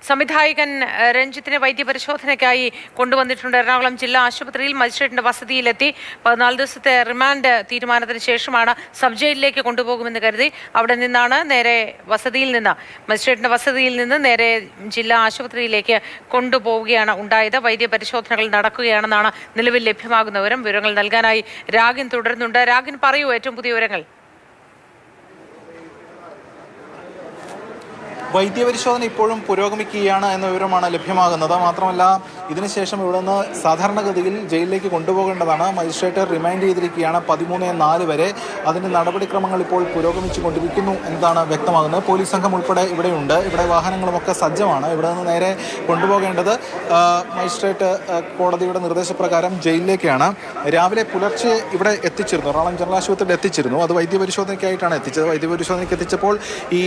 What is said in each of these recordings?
സംവിധായകൻ രഞ്ജിത്തിനെ വൈദ്യപരിശോധനയ്ക്കായി കൊണ്ടുവന്നിട്ടുണ്ട്. എറണാകുളം ജില്ലാ ആശുപത്രിയിൽ മജിസ്ട്രേറ്റിന്റെ വസതിയിലെത്തി 14 ദിവസത്തെ റിമാൻഡ് തീരുമാനത്തിന് ശേഷമാണ് സബ് ജയിലിലേക്ക് കൊണ്ടുപോകുമെന്ന് കരുതി അവിടെ നിന്നാണ് നേരെ മജിസ്ട്രേറ്റിന്റെ വസതിയിൽ നിന്ന് നേരെ ജില്ലാ ആശുപത്രിയിലേക്ക് കൊണ്ടുപോവുകയാണ് ഉണ്ടായത്. വൈദ്യപരിശോധനകൾ നടക്കുകയാണെന്നാണ് നിലവിൽ ലഭ്യമാകുന്ന വിവരങ്ങൾ നൽകാനായി രാഗിൻ തുടരുന്നുണ്ട്. രാഗിൻ, പറയൂ ഏറ്റവും പുതിയ വിവരങ്ങൾ. വൈദ്യപരിശോധന ഇപ്പോഴും പുരോഗമിക്കുകയാണ് എന്ന വിവരമാണ് ലഭ്യമാകുന്നത്. മാത്രമല്ല, ഇതിനുശേഷം ഇവിടെ നിന്ന് സാധാരണഗതിയിൽ ജയിലിലേക്ക് കൊണ്ടുപോകേണ്ടതാണ്. മജിസ്ട്രേറ്റ് റിമാൻഡ് ചെയ്തിരിക്കുകയാണ് 13-4 വരെ. അതിൻ്റെ നടപടിക്രമങ്ങൾ ഇപ്പോൾ പുരോഗമിച്ചു കൊണ്ടിരിക്കുന്നു എന്നതാണ് വ്യക്തമാകുന്നത്. പോലീസ് സംഘം ഉൾപ്പെടെ ഇവിടെയുണ്ട്. ഇവിടെ വാഹനങ്ങളുമൊക്കെ സജ്ജമാണ്. ഇവിടെ നിന്ന് നേരെ കൊണ്ടുപോകേണ്ടത് മജിസ്ട്രേറ്റ് കോടതിയുടെ നിർദ്ദേശപ്രകാരം ജയിലിലേക്കാണ്. രാവിലെ പുലർച്ചെ ഇവിടെ എത്തിച്ചിരുന്നു, എറണാകുളം ജനറൽ ആശുപത്രിയിൽ എത്തിച്ചിരുന്നു. അത് വൈദ്യപരിശോധനയ്ക്കായിട്ടാണ് എത്തിച്ചത്. വൈദ്യപരിശോധനയ്ക്ക് എത്തിച്ചപ്പോൾ ഈ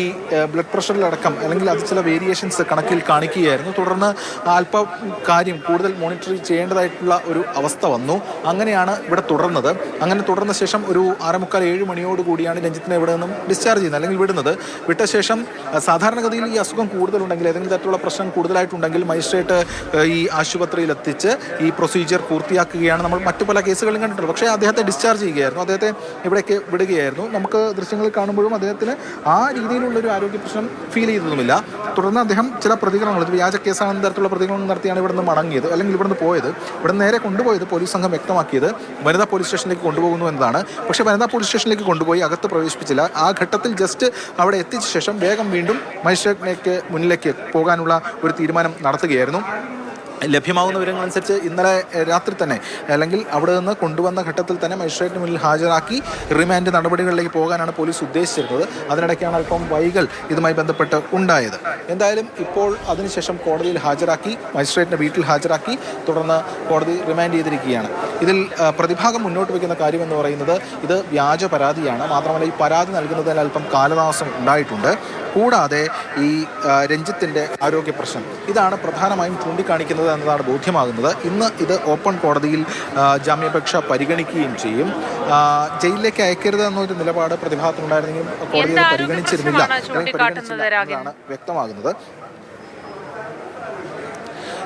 ബ്ലഡ് പ്രഷറിലടക്കം അല്ലെങ്കിൽ അത് ചില വേരിയേഷൻസ് കണക്കിൽ കാണിക്കുകയായിരുന്നു. തുടർന്ന് അല്പം കാര്യം കൂടുതൽ മോണിറ്റർ ചെയ്യേണ്ടതായിട്ടുള്ള ഒരു അവസ്ഥ വന്നു. അങ്ങനെയാണ് ഇവിടെ തുടർന്നത്. അങ്ങനെ തുടർന്ന ശേഷം ഒരു 6:45-7 മണിയോടുകൂടിയാണ് രഞ്ജിത്തിനെ ഇവിടെ നിന്നും ഡിസ്ചാർജ് ചെയ്യുന്നത്, അല്ലെങ്കിൽ വിടുന്നത്. വിട്ട ശേഷം സാധാരണഗതിയിൽ ഈ അസുഖം കൂടുതലുണ്ടെങ്കിൽ, ഏതെങ്കിലും തരത്തിലുള്ള പ്രശ്നം കൂടുതലായിട്ടുണ്ടെങ്കിൽ മജിസ്ട്രേറ്റ് ഈ ആശുപത്രിയിൽ എത്തിച്ച് ഈ പ്രൊസീജിയർ പൂർത്തിയാക്കുകയാണ് നമ്മൾ മറ്റു പല കേസുകളും കണ്ടിട്ടുള്ളത്. പക്ഷേ അദ്ദേഹത്തെ ഡിസ്ചാർജ് ചെയ്യുകയായിരുന്നു, അദ്ദേഹത്തെ ഇവിടേക്ക് വിടുകയായിരുന്നു. നമുക്ക് ദൃശ്യങ്ങളിൽ കാണുമ്പോഴും അദ്ദേഹത്തിന് ആ രീതിയിലുള്ളൊരു ആരോഗ്യ പ്രശ്നം ഫീൽ ചെയ്തതുമില്ല. തുടർന്ന് അദ്ദേഹം ചില പ്രതികരണങ്ങൾ, വ്യാജ കേസാണെന്ന തരത്തിലുള്ള പ്രതികരണങ്ങൾ നടത്തിയാണ് ഇവിടുന്ന് മടങ്ങിയത്, അല്ലെങ്കിൽ ഇവിടുന്ന് പോയത്. ഇവിടെ നേരെ കൊണ്ടുപോയത് പോലീസ് സംഘം വ്യക്തമാക്കിയത് വനിതാ പോലീസ് സ്റ്റേഷനിലേക്ക് കൊണ്ടുപോകുന്നു എന്നതാണ്. പക്ഷേ വനിതാ പോലീസ് സ്റ്റേഷനിലേക്ക് കൊണ്ടുപോയി അകത്ത് പ്രവേശിപ്പിച്ചില്ല. ആ ഘട്ടത്തിൽ ജസ്റ്റ് അവിടെ എത്തിച്ച ശേഷം വേഗം വീണ്ടും മജിസ്ട്രേറ്റിലേക്ക് മുന്നിലേക്ക് പോകാനുള്ള ഒരു തീരുമാനം നടത്തുകയായിരുന്നു. ലഭ്യമാകുന്ന വിവരങ്ങളനുസരിച്ച് ഇന്നലെ രാത്രി തന്നെ, അല്ലെങ്കിൽ അവിടെ നിന്ന് കൊണ്ടുവന്ന ഘട്ടത്തിൽ തന്നെ മജിസ്ട്രേറ്റിന് മുന്നിൽ ഹാജരാക്കി റിമാൻഡ് നടപടികളിലേക്ക് പോകാനാണ് പോലീസ് ഉദ്ദേശിച്ചിരുന്നത്. അതിനിടയ്ക്കാണ് അല്പം വൈകൽ ഇതുമായി ബന്ധപ്പെട്ട് ഉണ്ടായത്. എന്തായാലും ഇപ്പോൾ അതിനുശേഷം കോടതിയിൽ ഹാജരാക്കി, മജിസ്ട്രേറ്റിൻ്റെ വീട്ടിൽ ഹാജരാക്കി, തുടർന്ന് കോടതി റിമാൻഡ് ചെയ്തിരിക്കുകയാണ്. ഇതിൽ പ്രതിഭാഗം മുന്നോട്ട് വയ്ക്കുന്ന കാര്യമെന്ന് പറയുന്നത് ഇത് വ്യാജ പരാതിയാണ്. മാത്രമല്ല, ഈ പരാതി നൽകുന്നതിൽ അല്പം കാലതാമസം ഉണ്ടായിട്ടുണ്ട്. കൂടാതെ ഈ രഞ്ജിത്തിൻ്റെ ആരോഗ്യ പ്രശ്നം ഇതാണ് പ്രധാനമായും ചൂണ്ടിക്കാണിക്കുന്നത് എന്നതാണ് ബോധ്യമാകുന്നത്. ഇന്ന് ഇത് ഓപ്പൺ കോടതിയിൽ ജാമ്യാപേക്ഷ പരിഗണിക്കുകയും ചെയ്യും. ജയിലിലേക്ക് അയക്കരുത് എന്നൊരു നിലപാട് പ്രതിഭാഗത്തിനുണ്ടായിരുന്നെങ്കിലും കോടതി പരിഗണിച്ചിരുന്നില്ല എന്നാണ് വ്യക്തമാകുന്നത്.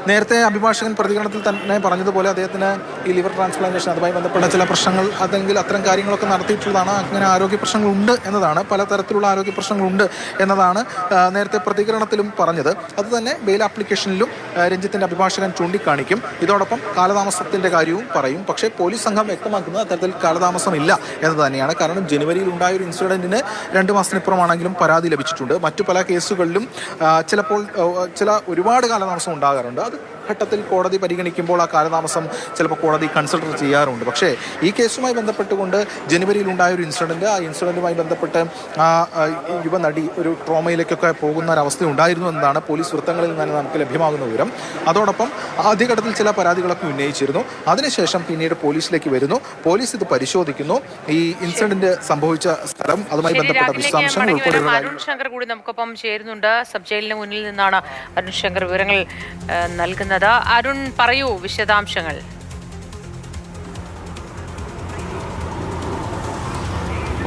നേരത്തെ അഭിഭാഷകൻ പ്രതികരണത്തിൽ തന്നെ പറഞ്ഞതുപോലെ അദ്ദേഹത്തിന് ഈ ലിവർ ട്രാൻസ്പ്ലാന്റേഷൻ അതുമായി ബന്ധപ്പെട്ട ചില പ്രശ്നങ്ങൾ, അല്ലെങ്കിൽ അത്തരം കാര്യങ്ങളൊക്കെ നടത്തിയിട്ടുള്ളതാണ്. അങ്ങനെ ആരോഗ്യ പ്രശ്നങ്ങളുണ്ട് എന്നതാണ്, പലതരത്തിലുള്ള ആരോഗ്യ പ്രശ്നങ്ങളുണ്ട് എന്നതാണ് നേരത്തെ പ്രതികരണത്തിലും പറഞ്ഞത്. അതുതന്നെ ബെയിൽ ആപ്ലിക്കേഷനിലും രഞ്ജിത്തിൻ്റെ അഭിഭാഷകൻ ചൂണ്ടിക്കാണിക്കും. ഇതോടൊപ്പം കാലതാമസത്തിൻ്റെ കാര്യവും പറയും. പക്ഷേ പോലീസ് സംഘം വ്യക്തമാക്കുന്നത് അത്തരത്തിൽ കാലതാമസമില്ല എന്ന് തന്നെയാണ്. കാരണം ജനുവരിയിൽ ഉണ്ടായ ഒരു ഇൻസിഡൻറ്റിന് 2 മാസത്തിനിപ്പുറമാണെങ്കിലും പരാതി ലഭിച്ചിട്ടുണ്ട്. മറ്റു പല കേസുകളിലും ചിലപ്പോൾ ഒരുപാട് കാലതാമസം ഉണ്ടാകാറുണ്ട്. ഘട്ടത്തിൽ കോടതി പരിഗണിക്കുമ്പോൾ ആ കാലതാമസം ചിലപ്പോൾ കോടതി കൺസിഡർ ചെയ്യാറുണ്ട്. പക്ഷേ ഈ കേസുമായി ബന്ധപ്പെട്ടുകൊണ്ട് ജനുവരിയിൽ ഉണ്ടായ ഒരു ഇൻസിഡൻറ്റ്, ആ ഇൻസിഡൻറ്റുമായി ബന്ധപ്പെട്ട് ആ യുവനടി ഒരു ട്രോമയിലേക്കൊക്കെ പോകുന്ന ഒരവസ്ഥ ഉണ്ടായിരുന്നു എന്നതാണ് പോലീസ് വൃത്തങ്ങളിൽ നിന്ന് നമുക്ക് ലഭ്യമാകുന്ന വിവരം. അതോടൊപ്പം ആദ്യഘട്ടത്തിൽ ചില പരാതികളൊക്കെ ഉന്നയിച്ചിരുന്നു. അതിനുശേഷം പിന്നീട് പോലീസിലേക്ക് വരുന്നു. പോലീസ് ഇത് പരിശോധിക്കുന്നു. ഈ ഇൻസിഡന്റ് സംഭവിച്ച സ്ഥലം, അതുമായി ബന്ധപ്പെട്ട വിശദാംശങ്ങൾ ഉൾപ്പെടെ അരുൺ ശങ്കർ കൂടി നമുക്കൊപ്പം ചേരുന്നുണ്ട്. സബ് ജയിലിന് മുന്നിൽ നിന്നാണ് അരുൺ ശങ്കർ വിവരങ്ങൾ നൽകുന്നത്. അരുൺ, പറയൂ വിശദാംശങ്ങൾ.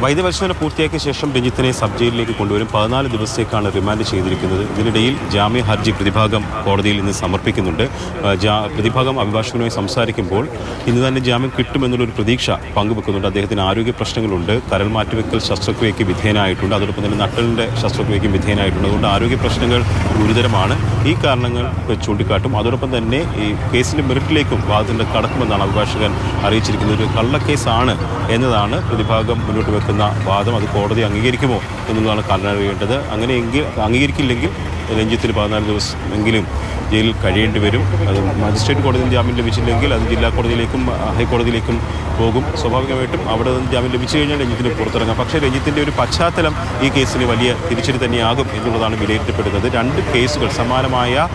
വൈദ്യപരിശോധന പൂർത്തിയാക്കിയ ശേഷം രഞ്ജിത്തിനെ സബ് ജയിലിലേക്ക് കൊണ്ടുവരും. 14 ദിവസത്തേക്കാണ് റിമാൻഡ് ചെയ്തിരിക്കുന്നത്. ഇതിനിടയിൽ ജാമ്യ ഹർജി പ്രതിഭാഗം കോടതിയിൽ ഇന്ന് സമർപ്പിക്കുന്നുണ്ട്. പ്രതിഭാഗം അഭിഭാഷകനുമായി സംസാരിക്കുമ്പോൾ ഇന്ന് തന്നെ ജാമ്യം കിട്ടുമെന്നുള്ളൊരു പ്രതീക്ഷ പങ്കുവെക്കുന്നുണ്ട്. അദ്ദേഹത്തിന് ആരോഗ്യ പ്രശ്നങ്ങളുണ്ട്, കരൾ മാറ്റിവെക്കൽ ശസ്ത്രക്രിയയ്ക്ക് വിധേയനായിട്ടുണ്ട്, അതോടൊപ്പം തന്നെ നട്ടലിൻ്റെ ശസ്ത്രക്രിയയ്ക്ക് വിധേയനായിട്ടുണ്ട്. അതുകൊണ്ട് ആരോഗ്യ പ്രശ്നങ്ങൾ ഗുരുതരമാണ്. ഈ കാരണങ്ങൾ ചൂണ്ടിക്കാട്ടും. അതോടൊപ്പം തന്നെ ഈ കേസിൻ്റെ മെറിറ്റിലേക്കും വാദത്തിൻ്റെ കടക്കുമെന്നാണ് അഭിഭാഷകൻ അറിയിച്ചിരിക്കുന്നത്. ഒരു കള്ളക്കേസാണ് എന്നതാണ് പ്രതിഭാഗം മുന്നോട്ട് വെക്കുന്ന വാദം. അത് കോടതി അംഗീകരിക്കുമോ എന്നുള്ളതാണ് കണ്ടറിയേണ്ടത്. അങ്ങനെയെങ്കിൽ അംഗീകരിക്കില്ലെങ്കിൽ രഞ്ജിത്തിന് 14 ദിവസം എങ്കിലും ജയിലിൽ കഴിയേണ്ടി വരും. അത് മജിസ്ട്രേറ്റ് കോടതിയിൽ ജാമ്യം ലഭിച്ചില്ലെങ്കിൽ അത് ജില്ലാ കോടതിയിലേക്കും ഹൈക്കോടതിയിലേക്കും പോകും. സ്വാഭാവികമായിട്ടും അവിടെ നിന്ന് ജാമ്യം ലഭിച്ചു കഴിഞ്ഞാൽ രഞ്ജിത്തിന് പുറത്തിറങ്ങാം. പക്ഷേ രഞ്ജിത്തിൻ്റെ ഒരു പശ്ചാത്തലം ഈ കേസിന് വലിയ തിരിച്ചടി തന്നെയാകും എന്നുള്ളതാണ് വിലയിരുത്തപ്പെടുന്നത്. 2 കേസുകൾ, സമാനമായ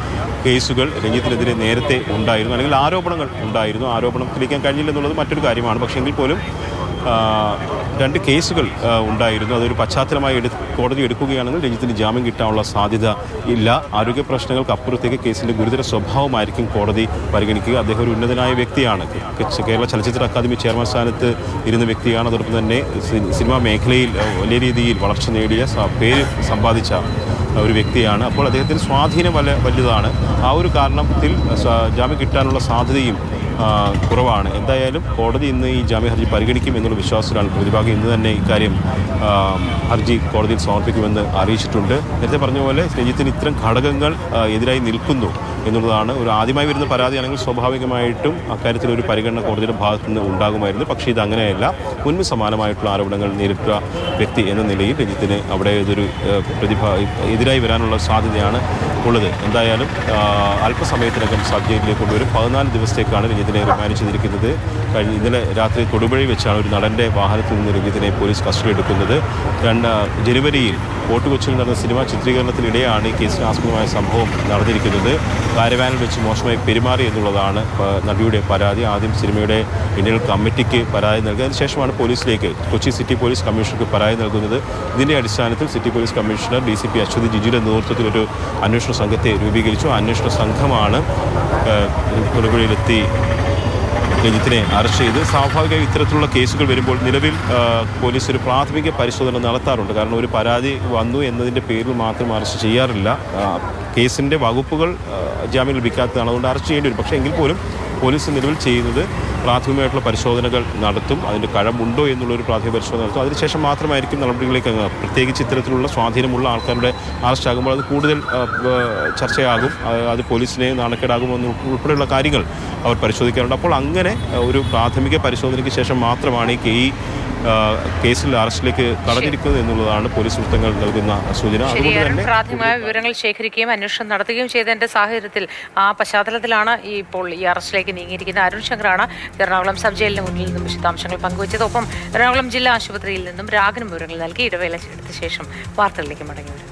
കേസുകൾ രഞ്ജിത്തിനെതിരെ നേരത്തെ ഉണ്ടായിരുന്നു, അല്ലെങ്കിൽ ആരോപണങ്ങൾ ഉണ്ടായിരുന്നു. ആരോപണം തെളിയിക്കാൻ കഴിഞ്ഞില്ലെന്നുള്ളത് മറ്റൊരു കാര്യമാണ്. പക്ഷേ എങ്കിൽ പോലും 2 കേസുകൾ ഉണ്ടായിരുന്നു. അതൊരു പശ്ചാത്തലമായി കോടതി എടുക്കുകയാണെങ്കിൽ രഞ്ജിത്തിന് ജാമ്യം കിട്ടാനുള്ള സാധ്യത ഇല്ല. ആരോഗ്യ പ്രശ്നങ്ങൾക്ക് അപ്പുറത്തേക്ക് കേസിൻ്റെ ഗുരുതര സ്വഭാവമായിരിക്കും കോടതി പരിഗണിക്കുക. അദ്ദേഹം ഒരു ഉന്നതനായ വ്യക്തിയാണ്. കേരള ചലച്ചിത്ര അക്കാദമി ചെയർമാൻ സ്ഥാനത്ത് ഇരുന്ന വ്യക്തിയാണ്. അതോടൊപ്പം തന്നെ സിനിമാ മേഖലയിൽ വലിയ രീതിയിൽ വളർച്ച നേടിയ പേര് സമ്പാദിച്ച ഒരു വ്യക്തിയാണ്. അപ്പോൾ അദ്ദേഹത്തിന് സ്വാധീനം വലുതാണ്. ആ ഒരു കാരണത്തിൽ ജാമ്യം കിട്ടാനുള്ള സാധ്യതയും കുറവാണ്. എന്തായാലും കോടതി ഇന്ന് ഈ ജാമ്യ ഹർജി പരിഗണിക്കും എന്നുള്ള വിശ്വാസത്തിലാണ് പ്രതിഭാഗം. ഇന്ന് തന്നെ ഇക്കാര്യം ഹർജി കോടതിയിൽ സമർപ്പിക്കുമെന്ന് അറിയിച്ചിട്ടുണ്ട്. നേരത്തെ പറഞ്ഞ പോലെ രഞ്ജിത്തിന് ഇത്തരം ഘടകങ്ങൾ എതിരായി നിൽക്കുന്നു എന്നുള്ളതാണ്. ഒരു ആദ്യമായി വരുന്ന പരാതിയാണെങ്കിൽ സ്വാഭാവികമായിട്ടും അക്കാര്യത്തിലൊരു പരിഗണന കോടതിയുടെ ഭാഗത്തു നിന്ന് ഉണ്ടാകുമായിരുന്നു. പക്ഷേ ഇത് അങ്ങനെയല്ല. മുൻപ് സമാനമായിട്ടുള്ള ആരോപണങ്ങൾ നേരിട്ട വ്യക്തി എന്ന നിലയിൽ രഞ്ജിത്തിന് അവിടെ ഇതൊരു എതിരായി വരാനുള്ള സാധ്യതയാണ് ഉള്ളത്. എന്തായാലും അല്പസമയത്തിനകം സബ് ജയിലിലേക്ക് കൊണ്ടുവരും. 14 ദിവസത്തേക്കാണ് രഞ്ജിത്തിനെ റിമാൻഡ് ചെയ്തിരിക്കുന്നത്. ഇന്നലെ രാത്രി തൊടുപുഴയിൽ വെച്ചാണ് ഒരു നടൻ്റെ വാഹനത്തിൽ നിന്ന് രഞ്ജിത്തിനെ പോലീസ് കസ്റ്റഡി എടുക്കുന്നത്. ജനുവരിയിൽ ഫോർട്ട് കൊച്ചിയിൽ നടന്ന സിനിമാ ചിത്രീകരണത്തിനിടെയാണ് ഈ കേസിന് ആസ്പദമായ സംഭവം നടന്നിരിക്കുന്നത്. കാരവാനിൽ വെച്ച് മോശമായി പെരുമാറി എന്നുള്ളതാണ് നടിയുടെ പരാതി. ആദ്യം സിനിമയുടെ ഇന്റേണൽ കമ്മിറ്റിക്ക് പരാതി നൽകി, അതിനുശേഷമാണ് പോലീസിലേക്ക് കൊച്ചി സിറ്റി പോലീസ് കമ്മീഷണർക്ക് പരാതി നൽകുന്നത്. ഇതിൻ്റെ അടിസ്ഥാനത്തിൽ city police commissioner DCP Ashwathi ജിജിയുടെ നേതൃത്വത്തിൽ ഒരു അന്വേഷണ സംഘത്തെ രൂപീകരിച്ചു. അന്വേഷണ സംഘമാണ് തൊടുപുഴയിലെത്തി രഞ്ജിത്തിനെ അറസ്റ്റ് ചെയ്ത്. സ്വാഭാവികമായി ഇത്തരത്തിലുള്ള കേസുകൾ വരുമ്പോൾ നിലവിൽ പോലീസ് ഒരു പ്രാഥമിക പരിശോധന നടത്താറുണ്ട്. കാരണം ഒരു പരാതി വന്നു എന്നതിൻ്റെ പേരിൽ മാത്രം അറസ്റ്റ് ചെയ്യാറില്ല. കേസിൻ്റെ വകുപ്പുകൾ ജാമ്യം ലഭിക്കാത്തതാണ്, അതുകൊണ്ട് അറസ്റ്റ് ചെയ്യേണ്ടി വരും. പക്ഷേ എങ്കിൽ പോലും പോലീസ് നിലവിൽ ചെയ്യുന്നത് പ്രാഥമികമായിട്ടുള്ള പരിശോധനകൾ നടത്തും. അതിൻ്റെ കഴമ്പുണ്ടോ എന്നുള്ളൊരു പ്രാഥമിക പരിശോധന നടത്തും. അതിനുശേഷം മാത്രമായിരിക്കും നടപടികളിലേക്ക് പ്രത്യേകിച്ച് ഇത്തരത്തിലുള്ള സ്വാധീനമുള്ള ആൾക്കാരുടെ അറസ്റ്റ് ആകുമ്പോൾ അത് കൂടുതൽ ചർച്ചയാകും. അത് പോലീസിനെ നാണക്കേടാകുമെന്ന് ഉൾപ്പെടെയുള്ള കാര്യങ്ങൾ അവർ പരിശോധിക്കാറുണ്ട്. അപ്പോൾ അങ്ങനെ ഒരു പ്രാഥമിക പരിശോധനയ്ക്ക് ശേഷം മാത്രമാണ് ഈ കേസിൽ അറസ്റ്റിലേക്ക് കടന്നിരിക്കുന്നത് എന്നുള്ളതാണ് പോലീസ് വൃത്തങ്ങൾ നൽകുന്ന സൂചന. അതുകൊണ്ട് തന്നെ പ്രാഥമികമായ വിവരങ്ങൾ ശേഖരിക്കുകയും അന്വേഷണം നടത്തുകയും ചെയ്തതിന്റെ സാഹചര്യത്തിൽ ആ പശ്ചാത്തലത്തിലാണ് ഇപ്പോൾ ഈ അറസ്റ്റിലേക്ക് നീങ്ങിയിരിക്കുന്ന അരുൺ ശങ്കറാണ് എറണാകുളം സബ് ജയിലിന് മുന്നിൽ നിന്നും വിശദാംശങ്ങൾ പങ്കുവച്ചത്. ഒപ്പം എറണാകുളം ജില്ലാ ആശുപത്രിയിൽ നിന്നും രാഗനും വിവരങ്ങൾ നൽകി. ഇടവേള എടുത്ത ശേഷം വാർത്തകളിലേക്ക് മടങ്ങി വരും.